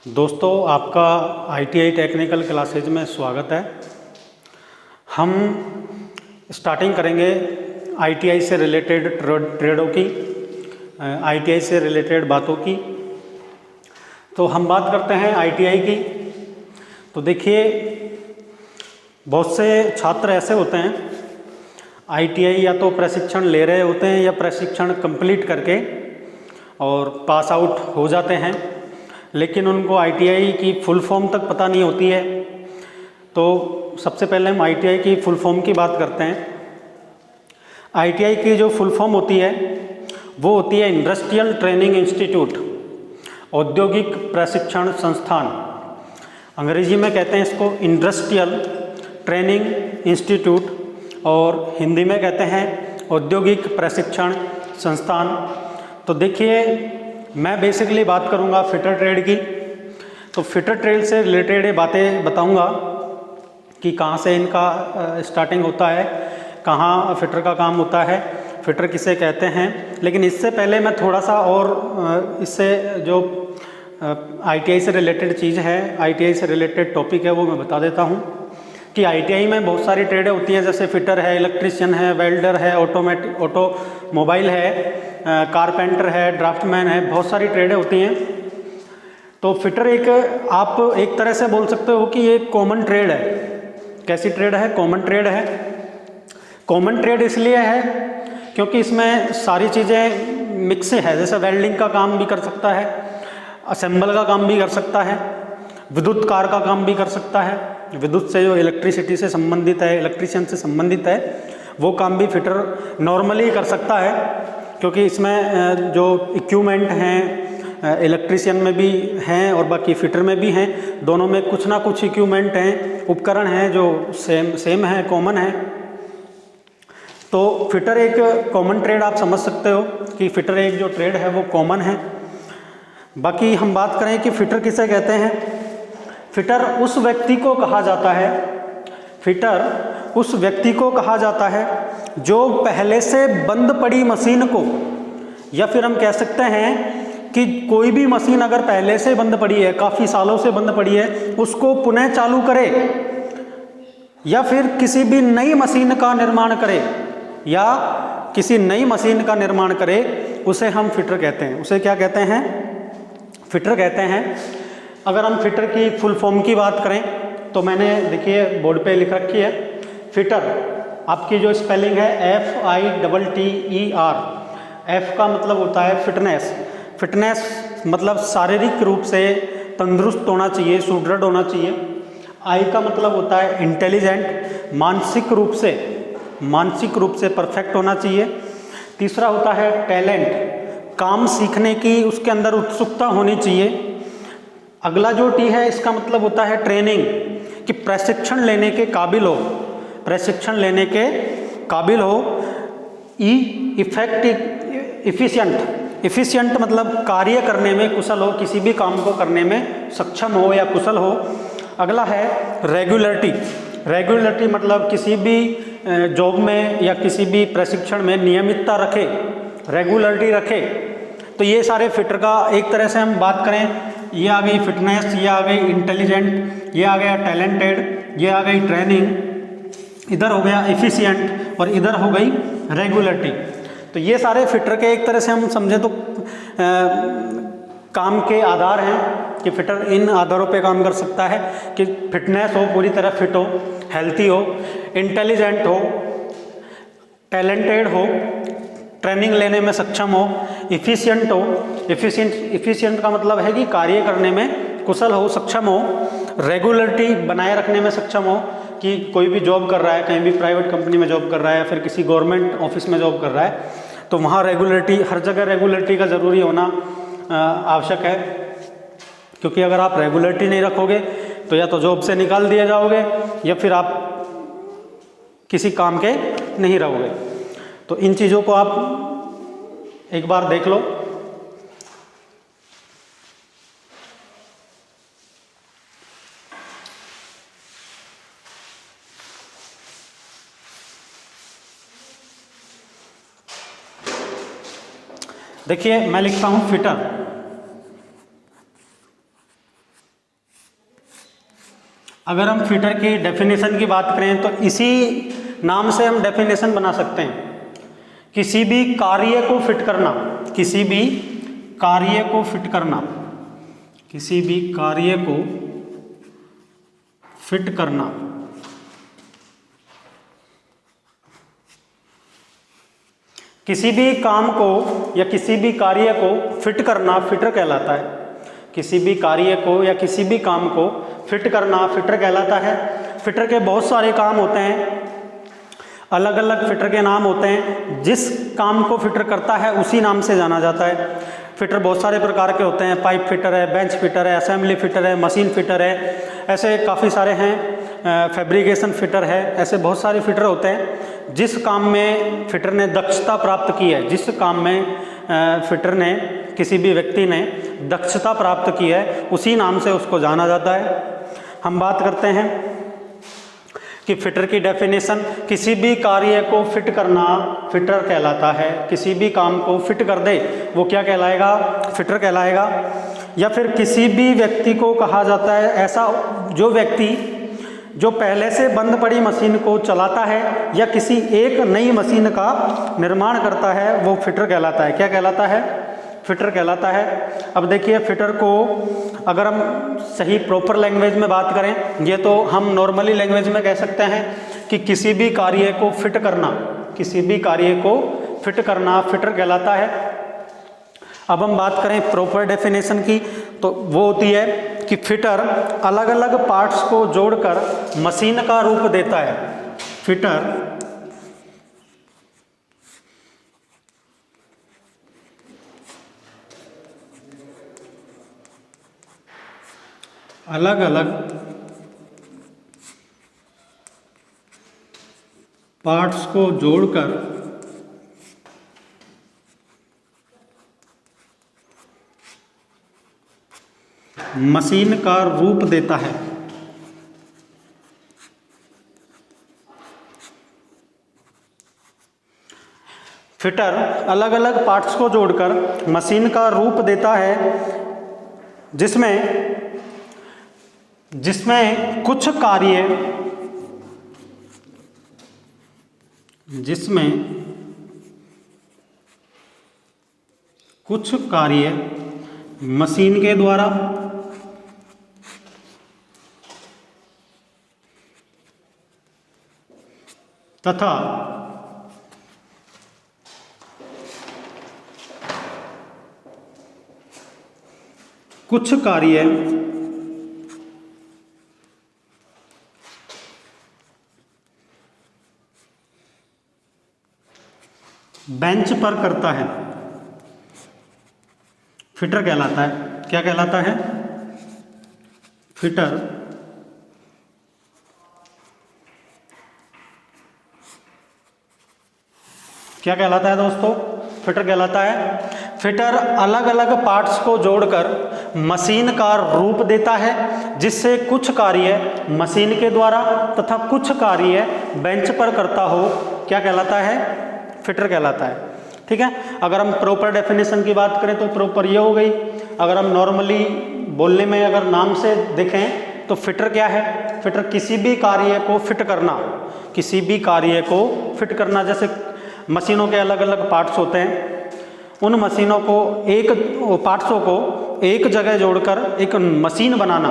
दोस्तों, आपका ITI technical classes में स्वागत है। हम स्टार्टिंग करेंगे आईटीआई से रिलेटेड ट्रेडों की, आईटीआई से रिलेटेड बातों की। तो हम बात करते हैं आईटीआई की। तो देखिए, बहुत से छात्र ऐसे होते हैं आईटीआई या तो प्रशिक्षण ले रहे होते हैं या प्रशिक्षण कंप्लीट करके और पास आउट हो जाते हैं, लेकिन उनको आईटीआई की फुल फॉर्म तक पता नहीं होती है। तो सबसे पहले हम आईटीआई की फुल फॉर्म की बात करते हैं। आईटीआई की जो फुल फॉर्म होती है वो होती है इंडस्ट्रियल ट्रेनिंग इंस्टीट्यूट, औद्योगिक प्रशिक्षण संस्थान। अंग्रेजी में कहते हैं इसको इंडस्ट्रियल ट्रेनिंग इंस्टीट्यूट और हिंदी में कहते हैं औद्योगिक प्रशिक्षण संस्थान। तो देखिए, मैं बेसिकली बात करूंगा फिटर ट्रेड की। तो फिटर ट्रेड से रिलेटेड बातें बताऊंगा कि कहाँ से इनका स्टार्टिंग होता है, कहाँ फिटर का काम होता है, फिटर किसे कहते हैं। लेकिन इससे पहले मैं थोड़ा सा और इससे जो आईटीआई से रिलेटेड चीज़ है, आईटीआई से रिलेटेड टॉपिक है, वो मैं बता देता हूँ कि आईटीआई में बहुत सारी ट्रेडें होती हैं, जैसे फिटर है, इलेक्ट्रीशियन है, वेल्डर है, ऑटोमोबाइल है, कारपेंटर है, ड्राफ्टमैन है, बहुत सारी ट्रेडें होती हैं। तो फिटर आप एक तरह से बोल सकते हो कि ये कॉमन ट्रेड है। कैसी ट्रेड है? कॉमन ट्रेड है। कॉमन ट्रेड इसलिए है क्योंकि इसमें सारी चीज़ें मिक्स है। जैसे वेल्डिंग का काम भी कर सकता है, असेंबल का काम भी कर सकता है, विद्युत कार का काम भी कर सकता है। विद्युत से जो इलेक्ट्रिसिटी से संबंधित है, इलेक्ट्रीशियन से संबंधित है, वो काम भी फिटर नॉर्मली कर सकता है, क्योंकि इसमें जो इक्विपमेंट हैं इलेक्ट्रीशियन में भी हैं और बाकी फिटर में भी हैं। दोनों में कुछ ना कुछ इक्विपमेंट हैं, उपकरण हैं जो सेम है, कॉमन है। तो फिटर एक कॉमन ट्रेड आप समझ सकते हो कि फिटर एक जो ट्रेड है वो कॉमन है। बाकी हम बात करें कि फिटर किसे कहते हैं। फिटर उस व्यक्ति को कहा जाता है, फिटर उस व्यक्ति को कहा जाता है जो पहले से बंद पड़ी मशीन को, या फिर हम कह सकते हैं कि कोई भी मशीन अगर पहले से बंद पड़ी है, काफ़ी सालों से बंद पड़ी है, उसको पुनः चालू करे, या फिर किसी भी नई मशीन का निर्माण करे, या किसी नई मशीन का निर्माण करे, उसे हम फिटर कहते हैं। उसे क्या कहते हैं? फिटर कहते हैं। अगर हम फिटर की फुल फॉर्म की बात करें तो मैंने देखिए बोर्ड पे लिख रखी है। फिटर आपकी जो स्पेलिंग है FITTER। एफ का मतलब होता है फिटनेस। फिटनेस मतलब शारीरिक रूप से तंदुरुस्त होना चाहिए, सुदृढ़ होना चाहिए। आई का मतलब होता है इंटेलिजेंट, मानसिक रूप से परफेक्ट होना चाहिए। तीसरा होता है टैलेंट, काम सीखने की उसके अंदर उत्सुकता होनी चाहिए। अगला जो टी है, इसका मतलब होता है ट्रेनिंग, कि प्रशिक्षण लेने के काबिल हो, प्रशिक्षण लेने के काबिल हो। इफिशिएंट मतलब कार्य करने में कुशल हो, किसी भी काम को करने में सक्षम हो या कुशल हो। अगला है रेगुलरिटी मतलब किसी भी जॉब में या किसी भी प्रशिक्षण में नियमितता रखे, रेगुलरिटी रखे। तो ये सारे फिटर का एक तरह से हम बात करें, ये आ गई फिटनेस, ये आ गई इंटेलिजेंट, ये आ गया टैलेंटेड, ये आ गई ट्रेनिंग, इधर हो गया एफिशिएंट और इधर हो गई रेगुलरिटी। तो ये सारे फिटर के एक तरह से हम समझे तो काम के आधार हैं कि फिटर इन आधारों पे काम कर सकता है कि फिटनेस हो, पूरी तरह फिट हो, हेल्थी हो, इंटेलिजेंट हो, टैलेंटेड हो, ट्रेनिंग लेने में सक्षम हो, इफिशिएंट हो। इफिशिएंट का मतलब है कि कार्य करने में कुशल हो, सक्षम हो। रेगुलरिटी बनाए रखने में सक्षम हो, कि कोई भी जॉब कर रहा है, कहीं भी प्राइवेट कंपनी में जॉब कर रहा है या फिर किसी गवर्नमेंट ऑफिस में जॉब कर रहा है, तो वहाँ रेगुलरिटी, हर जगह रेगुलरिटी का ज़रूरी होना आवश्यक है। क्योंकि अगर आप रेगुलरिटी नहीं रखोगे तो या तो जॉब से निकाल दिए जाओगे या फिर आप किसी काम के नहीं रहोगे। तो इन चीज़ों को आप एक बार देख लो। देखिए, मैं लिखता हूं फिटर। अगर हम फिटर की डेफिनेशन की बात करें तो इसी नाम से हम डेफिनेशन बना सकते हैं। किसी भी कार्य को फिट करना, किसी भी कार्य को फिट करना, किसी भी कार्य को फिट करना, किसी भी काम को या किसी भी कार्य को फिट करना फिटर कहलाता है। किसी भी कार्य को या किसी भी काम को फिट करना फिटर कहलाता है। फिटर के बहुत सारे काम होते हैं, अलग अलग फिटर के नाम होते हैं। जिस काम को फिटर करता है उसी नाम से जाना जाता है। फिटर बहुत सारे प्रकार के होते हैं, पाइप फिटर है, बेंच फिटर है, असेंबली फिटर है, मशीन फिटर है, ऐसे काफ़ी सारे हैं, फैब्रिकेशन फिटर है, ऐसे बहुत सारे फिटर होते हैं। जिस काम में फिटर ने दक्षता प्राप्त की है, जिस काम में फिटर ने, किसी भी व्यक्ति ने दक्षता प्राप्त की है, उसी नाम से उसको जाना जाता है। हम बात करते हैं कि फिटर की डेफिनेशन, किसी भी कार्य को फिट करना फिटर कहलाता है। किसी भी काम को फिट कर दे वो क्या कहलाएगा? फिटर कहलाएगा। या फिर किसी भी व्यक्ति को कहा जाता है, ऐसा जो व्यक्ति जो पहले से बंद पड़ी मशीन को चलाता है या किसी एक नई मशीन का निर्माण करता है, वो फिटर कहलाता है। क्या कहलाता है? फिटर कहलाता है। अब देखिए, फिटर को अगर हम सही प्रॉपर लैंग्वेज में बात करें, ये तो हम नॉर्मली लैंग्वेज में कह सकते हैं कि किसी भी कार्य को फिट करना, किसी भी कार्य को फिट करना फिटर कहलाता है। अब हम बात करें प्रॉपर डेफिनेशन की, तो वो होती है कि फिटर अलग अलग पार्ट्स को जोड़कर मशीन का रूप देता है। फिटर अलग अलग पार्ट्स को जोड़कर मशीन का रूप देता है। फिटर अलग अलग पार्ट्स को जोड़कर मशीन का रूप देता है, जिसमें कुछ कार्य मशीन के द्वारा तथा कुछ कार्य बेंच पर करता है, फिटर कहलाता है। क्या कहलाता है? फिटर क्या कहलाता है दोस्तों? फिटर कहलाता है। फिटर अलग अलग पार्ट्स को जोड़कर मशीन का रूप देता है, जिससे कुछ कार्य मशीन के द्वारा तथा कुछ कार्य बेंच पर करता हो। क्या कहलाता है? फिटर कहलाता है। ठीक है। अगर हम प्रॉपर डेफिनेशन की बात करें तो प्रॉपर ये हो गई। अगर हम नॉर्मली बोलने में अगर नाम से देखें तो फिटर क्या है? फिटर किसी भी कार्य को फिट करना, किसी भी कार्य को फिट करना। जैसे मशीनों के अलग अलग पार्ट्स होते हैं, उन मशीनों को पार्ट्सों को एक जगह जोड़कर एक मशीन बनाना।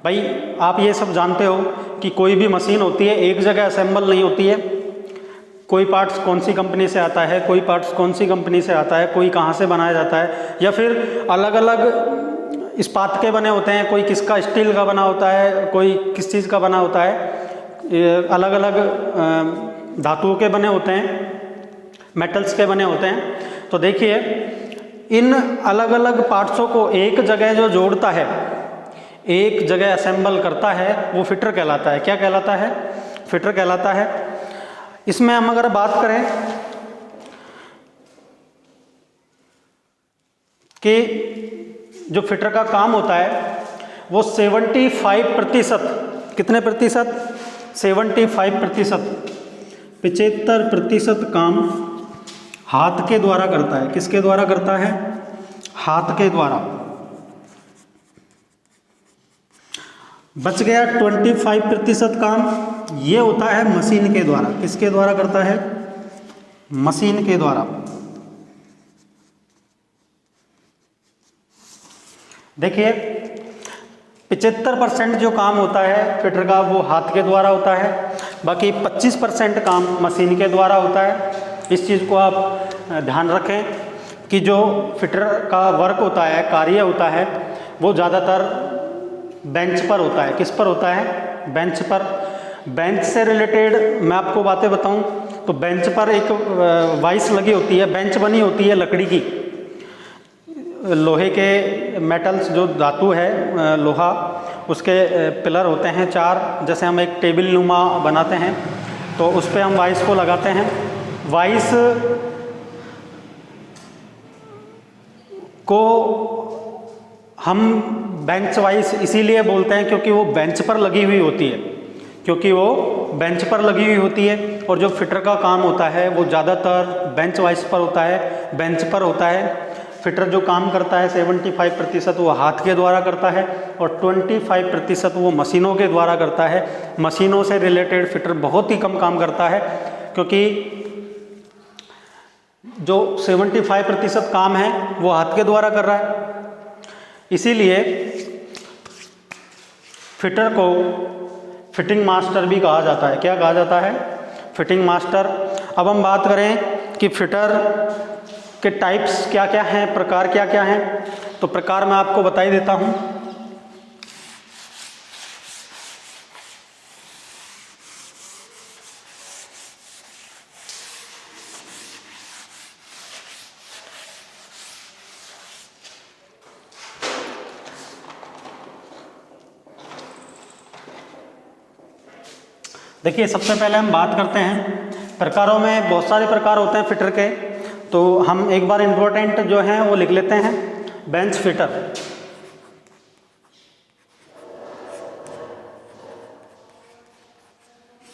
भाई आप ये सब जानते हो कि कोई भी मशीन होती है एक जगह असेंबल नहीं होती है। कोई पार्ट्स कौन सी कंपनी से आता है, कोई पार्ट्स कौन सी कंपनी से आता है, कोई कहाँ से बनाया जाता है, या फिर अलग अलग इस्पात के बने होते हैं, कोई किसका स्टील का बना होता है, कोई किस चीज़ का बना होता है, अलग अलग धातुओं के बने होते हैं, मेटल्स के बने होते हैं। तो देखिए, इन अलग अलग पार्ट्सों को एक जगह जो जोड़ता है, एक जगह असेंबल करता है, वो फिटर कहलाता है। क्या कहलाता है? फिटर कहलाता है। इसमें हम अगर बात करें कि जो फिटर का काम होता है वो 75%, कितने प्रतिशत? 75%, 75% काम हाथ के द्वारा करता है। किसके द्वारा करता है? हाथ के द्वारा। बच गया 25% काम। ये होता है मशीन के द्वारा। किसके द्वारा करता है? मशीन के द्वारा। देखिए 75% जो काम होता है फिटर का वो हाथ के द्वारा होता है, बाकी 25% काम मशीन के द्वारा होता है। इस चीज़ को आप ध्यान रखें कि जो फिटर का वर्क होता है, कार्य होता है, वो ज़्यादातर बेंच पर होता है। किस पर होता है? बेंच पर। बेंच से रिलेटेड मैं आपको बातें बताऊं तो बेंच पर एक वाइस लगी होती है, बेंच बनी होती है लकड़ी की, लोहे के मेटल्स जो धातु है लोहा, उसके पिलर होते हैं 4। जैसे हम एक टेबल नुमा बनाते हैं तो उस पर हम वाइस को लगाते हैं। वाइस को हम बेंच वाइस इसीलिए बोलते हैं क्योंकि वो बेंच पर लगी हुई होती है, और जो फिटर का काम होता है वो ज़्यादातर बेंच वाइस पर होता है, बेंच पर होता है। फिटर जो काम करता है 75% वो हाथ के द्वारा करता है और 25% वो मशीनों के द्वारा करता है। मशीनों से रिलेटेड फिटर बहुत ही कम काम करता है, क्योंकि जो 75% काम है वो हाथ के द्वारा कर रहा है। इसीलिए फिटर को फिटिंग मास्टर भी कहा जाता है। क्या कहा जाता है? Fitting master. अब हम बात करें कि फिटर के टाइप्स क्या क्या हैं, प्रकार क्या क्या हैं, तो प्रकार मैं आपको बता ही देता हूं। देखिए सबसे पहले हम बात करते हैं प्रकारों में। बहुत सारे प्रकार होते हैं फिटर के, तो हम एक बार इम्पोर्टेंट जो हैं वो लिख लेते हैं। बेंच फिटर,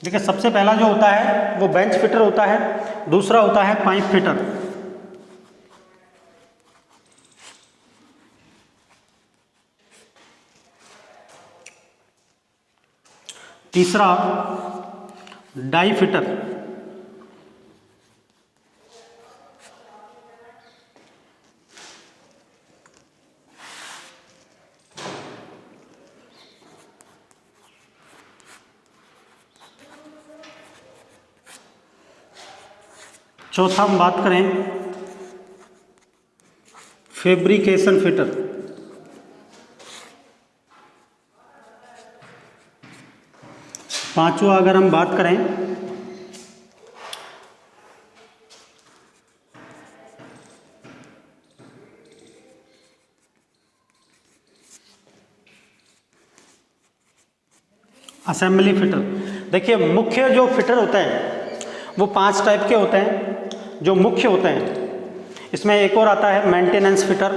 देखिए सबसे पहला जो होता है वो बेंच फिटर होता है। दूसरा होता है पाइप फिटर। तीसरा डाई फिटर। चौथा हम बात करें फैब्रिकेशन फिटर। पांचवा अगर हम बात करें असेंबली फिटर। देखिए मुख्य जो फिटर होते हैं वो 5 टाइप के होते हैं जो मुख्य होते हैं। इसमें एक और आता है मेंटेनेंस फिटर।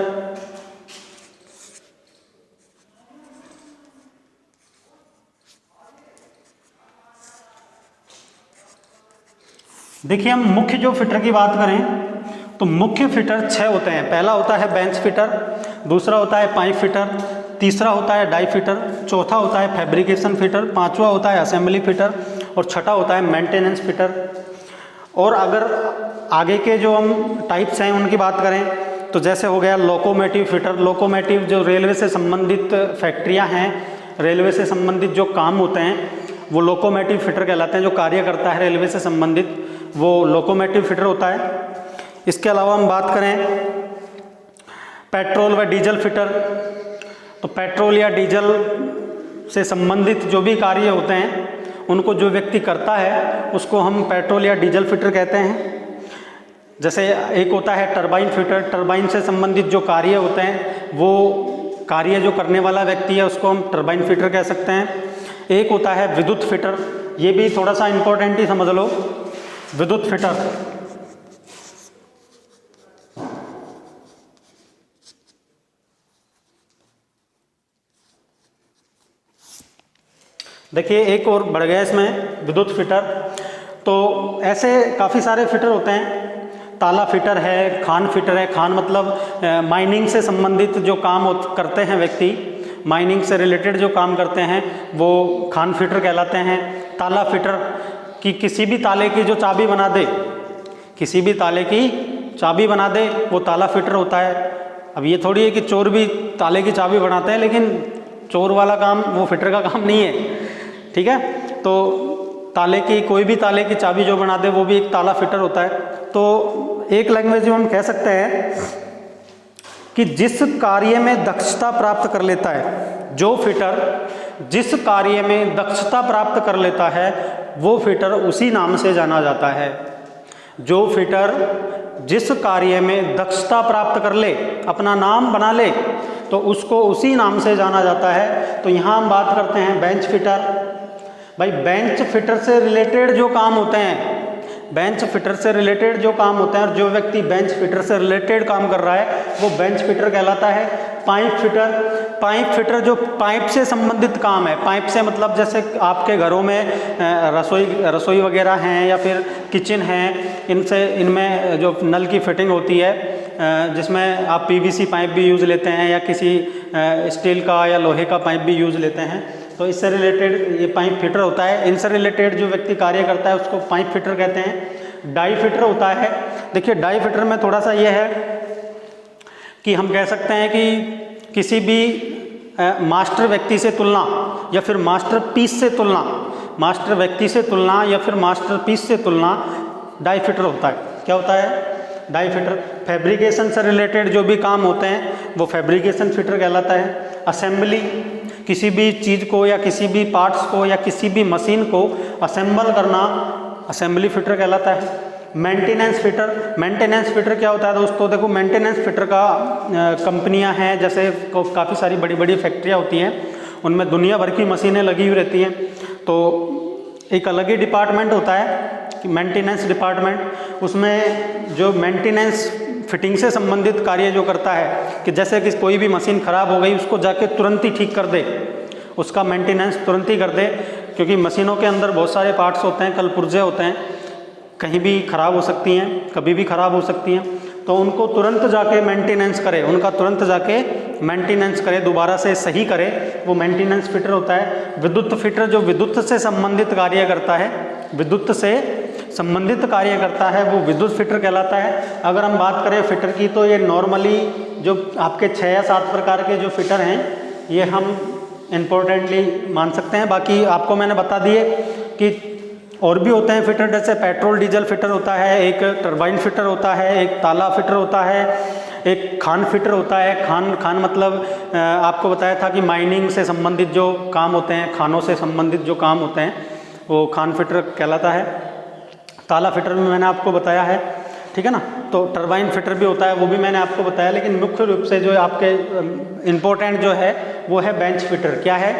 देखिए हम मुख्य जो फिटर की बात करें तो मुख्य फिटर 6 होते हैं। पहला होता है बेंच फिटर, दूसरा होता है पाइप फिटर, तीसरा होता है डाई फिटर, चौथा होता है फैब्रिकेशन फिटर, पांचवा होता है असेंबली फिटर और छठा होता है मेंटेनेंस फिटर। और अगर आगे के जो हम टाइप्स हैं उनकी बात करें तो जैसे हो गया लोकोमोटिव फिटर। लोकोमोटिव जो रेलवे से संबंधित फैक्ट्रियां हैं, रेलवे से संबंधित जो काम होते हैं वो लोकोमोटिव फिटर कहलाते हैं। जो कार्य करता है रेलवे से संबंधित वो लोकोमोटिव फिटर होता है। इसके अलावा हम बात करें पेट्रोल व डीजल फिटर, तो पेट्रोल या डीजल से संबंधित जो भी कार्य होते हैं उनको जो व्यक्ति करता है उसको हम पेट्रोल या डीजल फिटर कहते हैं। जैसे एक होता है टरबाइन फिटर, टरबाइन से संबंधित जो कार्य होते हैं वो कार्य जो करने वाला व्यक्ति है उसको हम टरबाइन फिटर कह सकते हैं। एक होता है विद्युत फिटर, ये भी थोड़ा सा इंपॉर्टेंट ही समझ लो। विद्युत फिटर देखिए एक और बढ़ गया इसमें विद्युत फिटर। तो ऐसे काफ़ी सारे फिटर होते हैं। ताला फिटर है, खान फिटर है। खान मतलब माइनिंग से संबंधित जो काम करते हैं व्यक्ति माइनिंग से रिलेटेड जो काम करते हैं वो खान फिटर कहलाते हैं। ताला फिटर कि किसी भी ताले की जो चाबी बना दे, किसी भी ताले की चाबी बना दे, वो ताला फिटर होता है। अब ये थोड़ी है कि चोर भी ताले की चाबी बनाते हैं, लेकिन चोर वाला काम वो फिटर का काम नहीं है, ठीक है। तो ताले की कोई भी ताले की चाबी जो बना दे वो भी एक ताला फिटर होता है। तो एक लैंग्वेज में हम कह सकते हैं कि जिस कार्य में दक्षता प्राप्त कर लेता है, जो फिटर जिस कार्य में दक्षता प्राप्त कर लेता है वो फिटर उसी नाम से जाना जाता है। जो फिटर जिस कार्य में दक्षता प्राप्त कर ले, अपना नाम बना ले, तो उसको उसी नाम से जाना जाता है। तो यहाँ हम बात करते हैं बेंच फिटर। भाई बेंच फिटर से रिलेटेड जो काम होते हैं, बेंच फिटर से रिलेटेड जो काम होते हैं और जो व्यक्ति बेंच फिटर से रिलेटेड काम कर रहा है वो बेंच फिटर कहलाता है। पाइप फिटर, पाइप फिटर जो पाइप से संबंधित काम है, पाइप से मतलब जैसे आपके घरों में रसोई वगैरह हैं या फिर किचन हैं, इनमें जो नल की फिटिंग होती है जिसमें आप पीवीसी पाइप भी यूज़ लेते हैं या किसी स्टील का या लोहे का पाइप भी यूज़ लेते हैं, तो इससे रिलेटेड ये पाइप फिटर होता है। इनसे रिलेटेड जो व्यक्ति कार्य करता है उसको पाइप फिटर कहते हैं। डाई फिटर होता है। देखिए डाई फिटर में थोड़ा सा ये है कि हम कह सकते हैं कि किसी भी मास्टर व्यक्ति से तुलना या फिर मास्टर पीस से तुलना, मास्टर व्यक्ति से तुलना या फिर मास्टर पीस से तुलना डाई फिटर होता है। क्या होता है? Die fitter. फैब्रिकेशन से रिलेटेड जो भी काम होते हैं वो फैब्रिकेशन फिटर कहलाता है। असेंबली, किसी भी चीज़ को या किसी भी पार्ट्स को या किसी भी मशीन को असेंबल करना असेंबली फिटर कहलाता है। मेंटेनेंस फिटर, मेंटेनेंस फिटर क्या होता है दोस्तों? देखो मेंटेनेंस फिटर का कंपनियां हैं, जैसे काफ़ी सारी बड़ी बड़ी फैक्ट्रियां होती हैं, उनमें दुनिया भर की मशीनें लगी हुई रहती हैं, तो एक अलग ही डिपार्टमेंट होता है कि मेंटेनेंस डिपार्टमेंट। उसमें जो मेंटेनेंस फिटिंग से संबंधित कार्य जो करता है कि जैसे कि कोई भी मशीन ख़राब हो गई उसको जाके तुरंत ही ठीक कर दे, उसका मेंटेनेंस तुरंत ही कर दे, क्योंकि मशीनों के अंदर बहुत सारे पार्ट्स होते हैं, कलपुर्जे होते हैं, कहीं भी ख़राब हो सकती हैं, कभी भी ख़राब हो सकती हैं, तो उनको तुरंत जाके मेंटेनेंस करे, उनका तुरंत जाके मेंटेनेंस करे, दोबारा से सही करे, वो मेंटेनेंस फिटर होता है। विद्युत फिटर जो विद्युत से संबंधित कार्य करता है, विद्युत से संबंधित कार्य करता है वो विद्युत फिटर कहलाता है। अगर हम बात करें फिटर की तो ये नॉर्मली जो आपके 6 या 7 प्रकार के जो फिटर हैं ये हम इम्पोर्टेंटली मान सकते हैं। बाकी आपको मैंने बता दिए कि और भी होते हैं फिटर, जैसे पेट्रोल डीजल फिटर होता है, एक टरबाइन फिटर होता है, एक ताला फिटर होता है, एक खान फिटर होता है। खान मतलब आपको बताया था कि माइनिंग से संबंधित जो काम होते हैं, खानों से संबंधित जो काम होते हैं वो खान फिटर कहलाता है। ताला फिटर भी मैंने आपको बताया है, ठीक है ना। तो टरबाइन फिटर भी होता है, वो भी मैंने आपको बताया, लेकिन मुख्य रूप से जो आपके इम्पोर्टेंट जो है वो है बेंच फिटर। क्या है?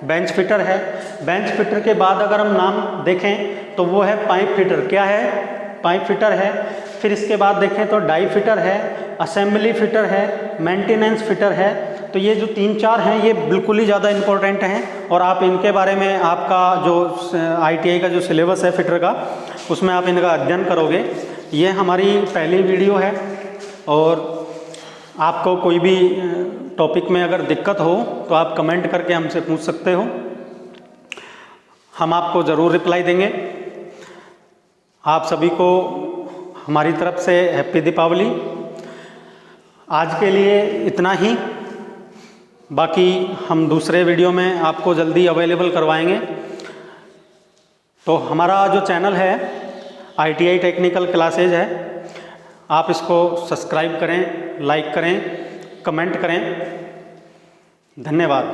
बेंच फिटर है। बेंच फिटर के बाद अगर हम नाम देखें तो वो है पाइप फिटर। क्या है? पाइप फिटर है। फिर इसके बाद देखें तो डाई फिटर है, असेंबली फिटर है, मेंटेनेंस फिटर है। तो ये जो 3-4 हैं ये बिल्कुल ही ज़्यादा इम्पोर्टेंट हैं और आप इनके बारे में आपका जो ITI का जो सिलेबस है फिटर का उसमें आप इनका अध्ययन करोगे। ये हमारी पहली वीडियो है और आपको कोई भी टॉपिक में अगर दिक्कत हो तो आप कमेंट करके हमसे पूछ सकते हो, हम आपको ज़रूर रिप्लाई देंगे। आप सभी को हमारी तरफ से हैप्पी दीपावली। आज के लिए इतना ही, बाकी हम दूसरे वीडियो में आपको जल्दी अवेलेबल करवाएंगे। तो हमारा जो चैनल है ITI टेक्निकल क्लासेज है, आप इसको सब्सक्राइब करें, लाइक करें, कमेंट करें। धन्यवाद।